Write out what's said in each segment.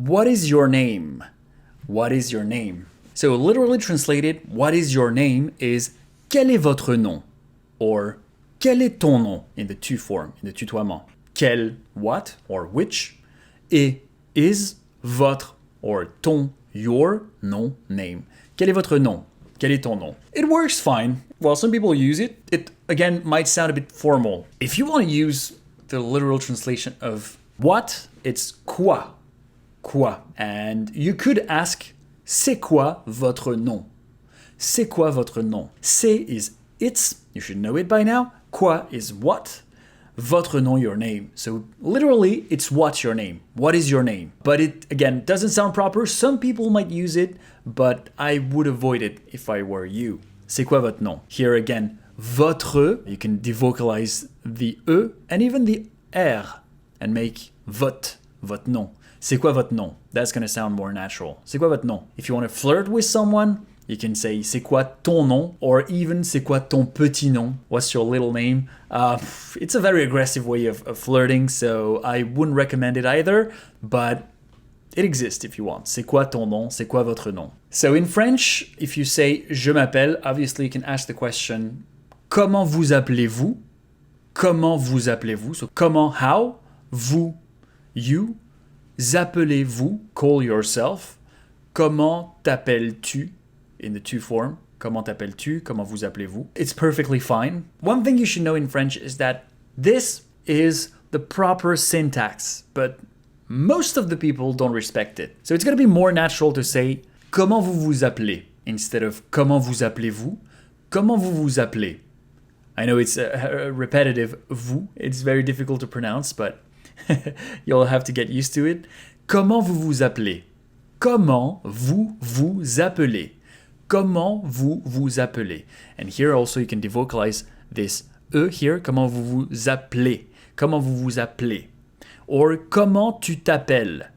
what is your name? What is your name? So literally translated, what is your name is quel est votre nom? Or quel est ton nom in the tu form, in the tutoiement. Quel, what, or which, et is, votre, or ton, your, nom, name. Quel est votre nom? Quel est ton nom? It works fine. Well, some people use it. It, again, might sound a bit formal. If you want to use the literal translation of what, it's quoi. Quoi. And you could ask, c'est quoi votre nom? C'est quoi votre nom? C'est is it's, you should know it by now. Quoi is what? Votre nom, your name. So literally, it's what's your name? What is your name? But it, again, doesn't sound proper. Some people might use it, but I would avoid it if I were you. C'est quoi votre nom? Here again, votre, you can devocalize the E and even the R and make votre nom. C'est quoi votre nom? That's going to sound more natural. C'est quoi votre nom? If you want to flirt with someone, you can say c'est quoi ton nom, or even c'est quoi ton petit nom? What's your little name? It's a very aggressive way of flirting, so I wouldn't recommend it either, but it exists if you want. C'est quoi ton nom? C'est quoi votre nom? So in French, if you say je m'appelle, obviously you can ask the question comment vous appelez-vous? Comment vous appelez-vous? So comment, how, vous, you, appelez-vous, call yourself. Comment t'appelles-tu? In the tu form. Comment t'appelles-tu? Comment vous appelez-vous? It's perfectly fine. One thing you should know in French is that this is the proper syntax, but most of the people don't respect it. So it's going to be more natural to say comment vous vous appelez instead of comment vous appelez-vous? Comment vous vous appelez? I know it's a repetitive vous. It's very difficult to pronounce, but you'll have to get used to it. Comment vous vous appelez? Comment vous vous appelez? Comment vous vous appelez? And here also you can devocalize this E here. Comment vous vous appelez? Comment vous vous appelez? Or comment tu t'appelles?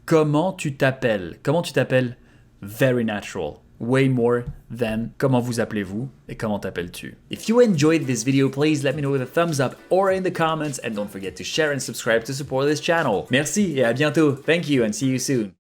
Comment tu t'appelles? Comment tu t'appelles? Very natural. Way more than comment vous appelez-vous et comment t'appelles-tu. If you enjoyed this video, please let me know with a thumbs up or in the comments, and don't forget to share and subscribe to support this channel. Merci et à bientôt. Thank you and see you soon.